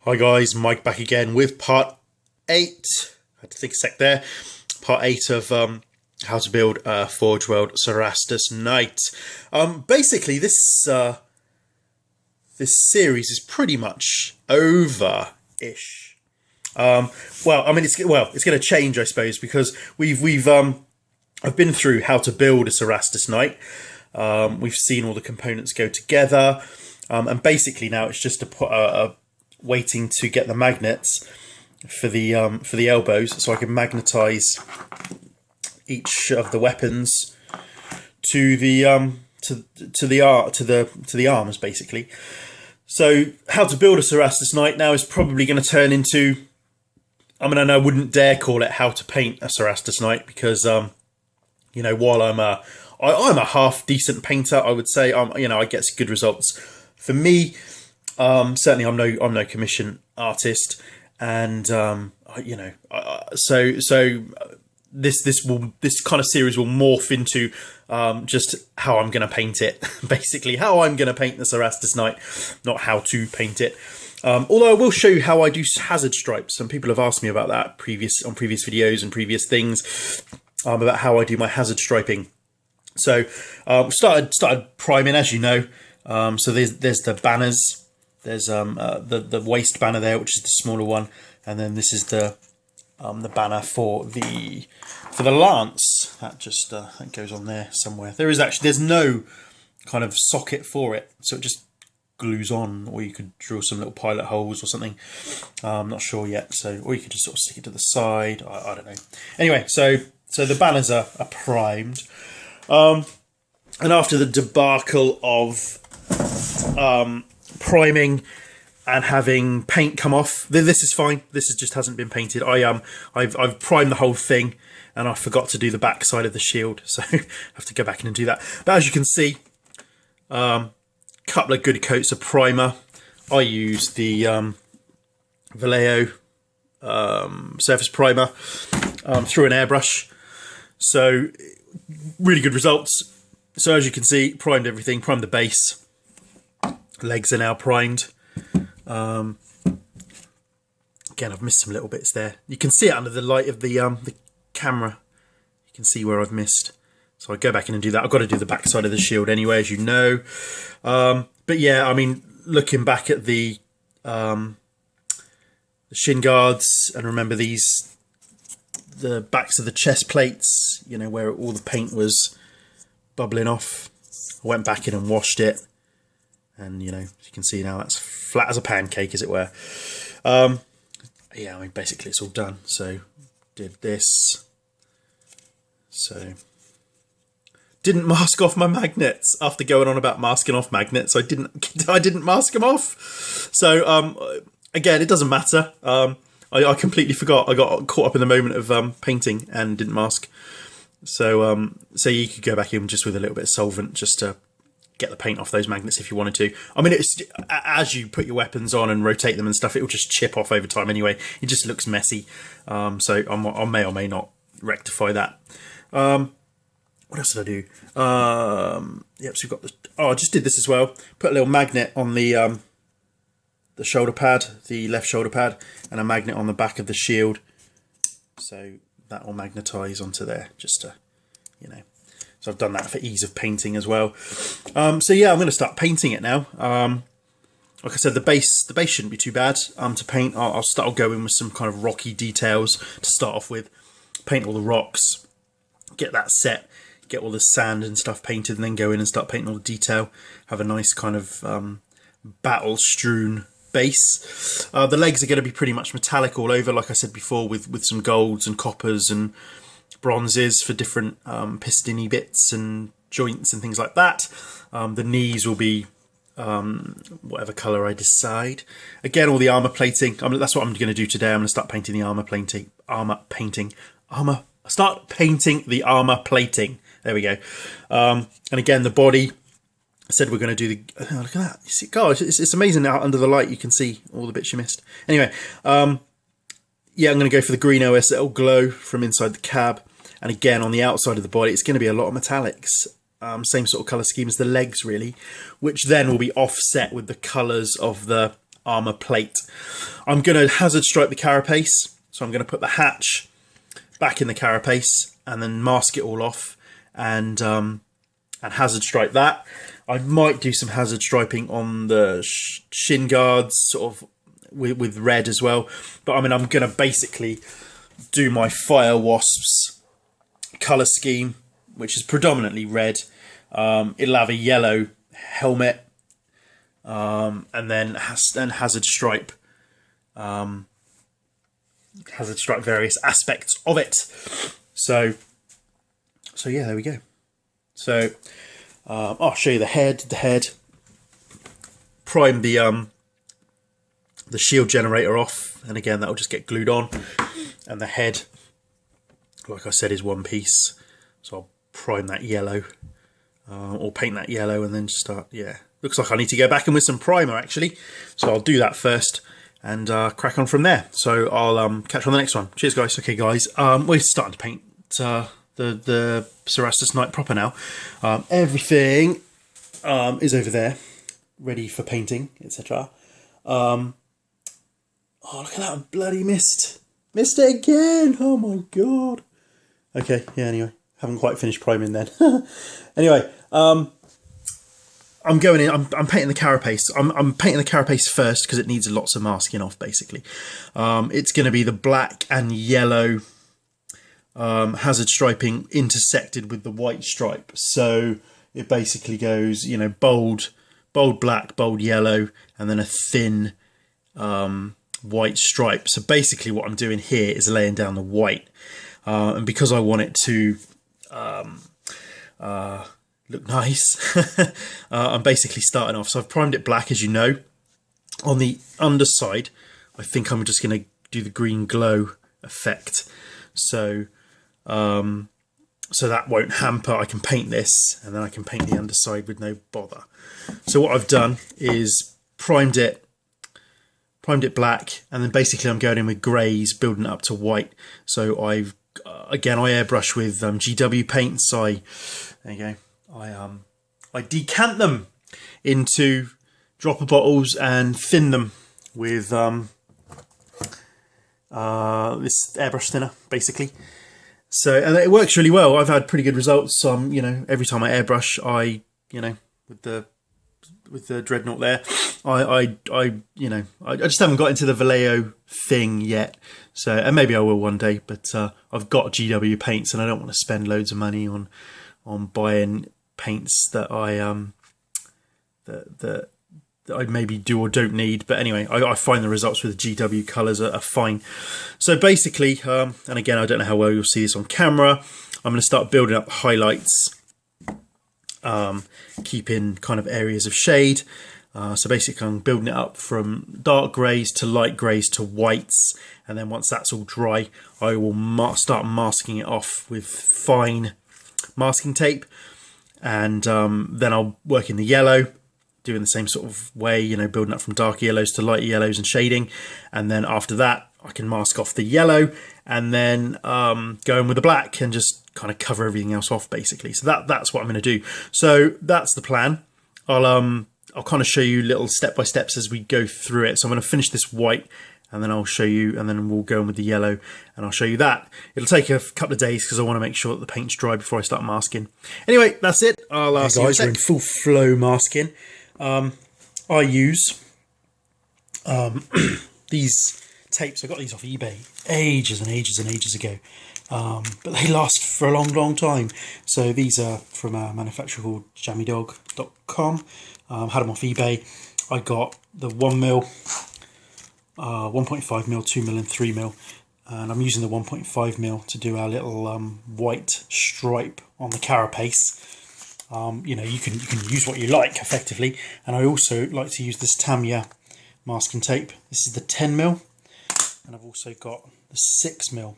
Hi guys, Mike back again with part 8. I had to think a sec there. Part 8 of how to build a Forge World Cerastus Knight. Basically, this series is pretty much over-ish. Well, I mean, it's going to change, I suppose, because I've been through how to build a Cerastus Knight. We've seen all the components go together, and basically now it's just to put waiting to get the magnets for the elbows, so I can magnetize each of the weapons to the arms, basically. So how to build a Cerastus Knight now is probably going to turn into, I mean, I wouldn't dare call it how to paint a Cerastus Knight, because you know, while I'm a half decent painter, I would say I get some good results. For me, certainly I'm no commission artist, and so this kind of series will morph into just how I'm going to paint it, basically how I'm going to paint the Cerastus Knight, not how to paint it. Although I will show you how I do hazard stripes. Some people have asked me about that on previous videos and previous things, about how I do my hazard striping. So started priming, as you know. So there's the banners. There's the waist banner there, which is the smaller one, and then this is the banner for the lance that just that goes on there somewhere. There's no kind of socket for it, so it just glues on, or you could drill some little pilot holes or something. I'm not sure yet. So, or you could just sort of stick it to the side. I don't know. Anyway, so the banners are primed, and after the debacle of priming and having paint come off, this is fine. This just hasn't been painted. I've primed the whole thing, and I forgot to do the back side of the shield, so I have to go back in and do that. But as you can see, couple of good coats of primer. I use the Vallejo surface primer through an airbrush, so really good results. So as you can see, primed everything, primed the base. Legs are now primed. Again, I've missed some little bits there. You can see it under the light of the camera. You can see where I've missed. So I go back in and do that. I've got to do the back side of the shield anyway, as you know. But yeah, I mean, looking back at the shin guards, and remember the backs of the chest plates, you know, where all the paint was bubbling off. I went back in and washed it. And, you know, as you can see now, that's flat as a pancake, as it were. Yeah, I mean, basically it's all done. So, did this. So, didn't mask off my magnets after going on about masking off magnets. I didn't mask them off. So, again, it doesn't matter. I completely forgot. I got caught up in the moment of painting and didn't mask. So, so you could go back in just with a little bit of solvent just to get the paint off those magnets if you wanted to. I mean, it's as you put your weapons on and rotate them and stuff, it will just chip off over time anyway. It just looks messy. So I may or may not rectify that. What else did I do? Yep, so we've got I just did this as well. Put a little magnet on the shoulder pad, the left shoulder pad, and a magnet on the back of the shield. So that will magnetize onto there, just to, you know. So I've done that for ease of painting as well. So yeah, I'm going to start painting it now. Like I said, the base shouldn't be too bad to paint. I'll go in with some kind of rocky details to start off with. Paint all the rocks, get that set, get all the sand and stuff painted, and then go in and start painting all the detail. Have a nice kind of battle-strewn base. The legs are going to be pretty much metallic all over, like I said before, with some golds and coppers and bronzes for different piston-y bits and joints and things like that. The knees will be whatever colour I decide. Again, all the armour plating. That's what I'm going to do today. I'm going to start painting the start painting the armour plating. There we go. And again, the body. I said we're going to do the. Oh, look at that! You see, God, it's amazing how under the light you can see all the bits you missed. Anyway, yeah, I'm going to go for the green OSL glow from inside the cab. And again, on the outside of the body, it's going to be a lot of metallics. Same sort of colour scheme as the legs, really, which then will be offset with the colours of the armour plate. I'm going to hazard stripe the carapace, so I'm going to put the hatch back in the carapace and then mask it all off and hazard stripe that. I might do some hazard striping on the shin guards, sort of with red as well. But I mean, I'm going to basically do my Fire Wasps colour scheme, which is predominantly red. It'll have a yellow helmet, and then hazard stripe various aspects of it. So yeah, there we go. So I'll show you the head. Prime the shield generator off, and again that'll just get glued on. And the head, like I said, is one piece. So I'll prime that yellow, or paint that yellow, and then start. Yeah, looks like I need to go back in with some primer actually. So I'll do that first and crack on from there. So I'll catch you on the next one. Cheers, guys. Okay, guys, we're starting to paint the Cerastus Knight proper now. Everything is over there, ready for painting, etc. Oh, look at that bloody mist! Missed it again! Oh my god! Okay, yeah. Anyway, haven't quite finished priming then. Anyway, I'm going in. I'm painting the carapace. I'm painting the carapace first because it needs lots of masking off. Basically, it's going to be the black and yellow hazard striping intersected with the white stripe. So it basically goes, you know, bold black, bold yellow, and then a thin white stripe. So basically, what I'm doing here is laying down the white, and because I want it to look nice, I'm basically starting off. So I've primed it black, as you know. On the underside, I think I'm just going to do the green glow effect. So so that won't hamper. I can paint this, and then I can paint the underside with no bother. So what I've done is primed it black, and then basically I'm going in with greys, building it up to white. So I've again, I airbrush with GW paints. There you go. I decant them into dropper bottles and thin them with this airbrush thinner, basically. So, and it works really well. I've had pretty good results. You know, every time I airbrush, with the Dreadnought there, I just haven't got into the Vallejo thing yet. So, and maybe I will one day. But I've got GW paints, and I don't want to spend loads of money on buying paints that that I maybe do or don't need. But anyway, I find the results with GW colours are fine. So basically, and again, I don't know how well you'll see this on camera, I'm going to start building up the highlights, keeping kind of areas of shade. So basically, I'm building it up from dark greys to light greys to whites, and then once that's all dry, I will start masking it off with fine masking tape, and then I'll work in the yellow, doing the same sort of way, you know, building up from dark yellows to light yellows and shading. And then after that, I can mask off the yellow, and then go in with the black and just kind of cover everything else off, basically. So that's what I'm going to do. So that's the plan. I'll kind of show you little step-by-steps as we go through it. So I'm going to finish this white, and then I'll show you, and then we'll go in with the yellow, and I'll show you that. It'll take a couple of days because I want to make sure that the paint's dry before I start masking. Anyway, that's it. Hey guys, we're in full flow masking. I use these tapes. I got these off eBay ages and ages and ages ago, but they last for a long time. So these are from a manufacturer called jammydog.com. Had them off eBay. I got the 1mm, 1.5mm, 2mm and 3mm, and I'm using the 1.5mm to do our little white stripe on the carapace. You know, you can use what you like effectively, and I also like to use this Tamiya masking tape. This is the 10mm, and I've also got the 6mm.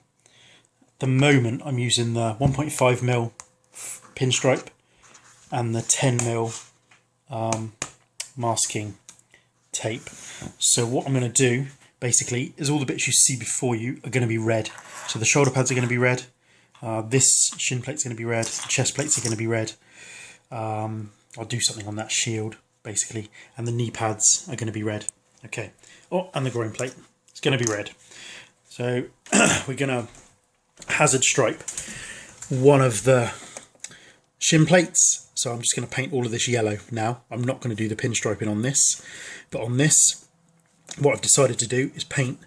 At the moment, I'm using the 1.5mm pinstripe and the 10mm masking tape. So what I'm going to do basically is all the bits you see before you are going to be red. So the shoulder pads are going to be red. This shin plate's going to be red. The chest plates are going to be red. I'll do something on that shield basically, and the knee pads are going to be red. Okay. Oh, and the groin plate. It's going to be red. So we're going to hazard stripe one of the shin plates. So I'm just going to paint all of this yellow now. I'm not going to do the pinstriping on this, but on this, what I've decided to do is paint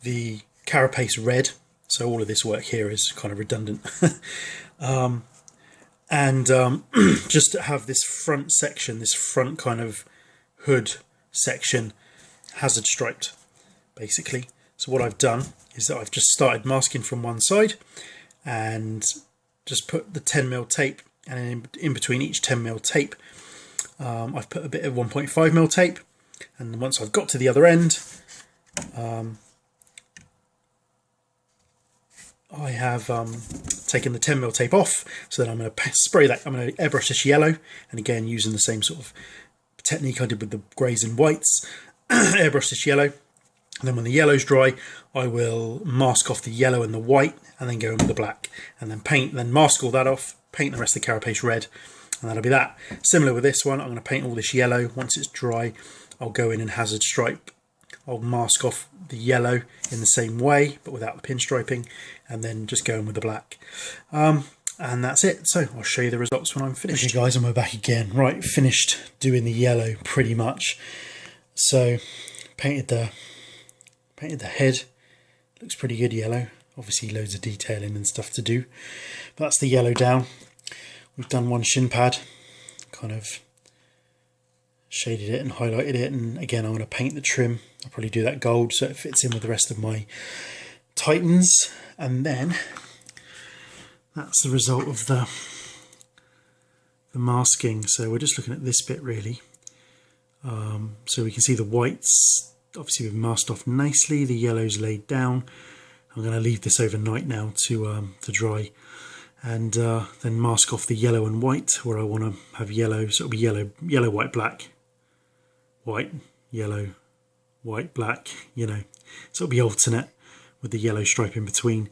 the carapace red. So all of this work here is kind of redundant. Just to have this front section, this front kind of hood section hazard striped, basically. So what I've done is that I've just started masking from one side and just put the 10mm tape, and in between each 10mm tape I've put a bit of 1.5mm tape, and once I've got to the other end I have taken the 10mm tape off. So then I'm going to spray that, I'm going to airbrush this yellow, and again using the same sort of technique I did with the greys and whites, airbrush this yellow, and then when the yellow's dry I will mask off the yellow and the white and then go in with the black, and then paint, then mask all that off, paint the rest of the carapace red, and that'll be that. Similar with this one, I'm going to paint all this yellow. Once it's dry I'll go in and hazard stripe. I'll mask off the yellow in the same way but without the pinstriping, and then just go in with the black. And that's it. So I'll show you the results when I'm finished. Okay guys, I'm back again. Right, finished doing the yellow pretty much. So painted the head. Looks pretty good yellow. Obviously loads of detailing and stuff to do. But that's the yellow down. We've done one shin pad, kind of shaded it and highlighted it, and again I'm going to paint the trim. I'll probably do that gold so it fits in with the rest of my Titans, and then that's the result of the masking. So we're just looking at this bit really. So we can see the whites, obviously we've masked off nicely, the yellow's laid down. I'm going to leave this overnight now to dry, and then mask off the yellow and white where I want to have yellow. So it'll be yellow, white, black, white, yellow, white, black, you know, so it'll be alternate with the yellow stripe in between,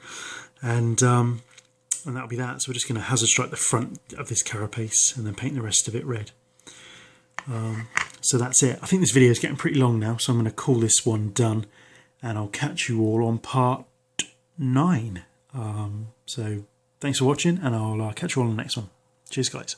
and that'll be that. So we're just going to hazard stripe the front of this carapace and then paint the rest of it red. So that's it. I think this video is getting pretty long now, so I'm going to call this one done, and I'll catch you all on part 9. So thanks for watching, and I'll catch you all on the next one. Cheers guys.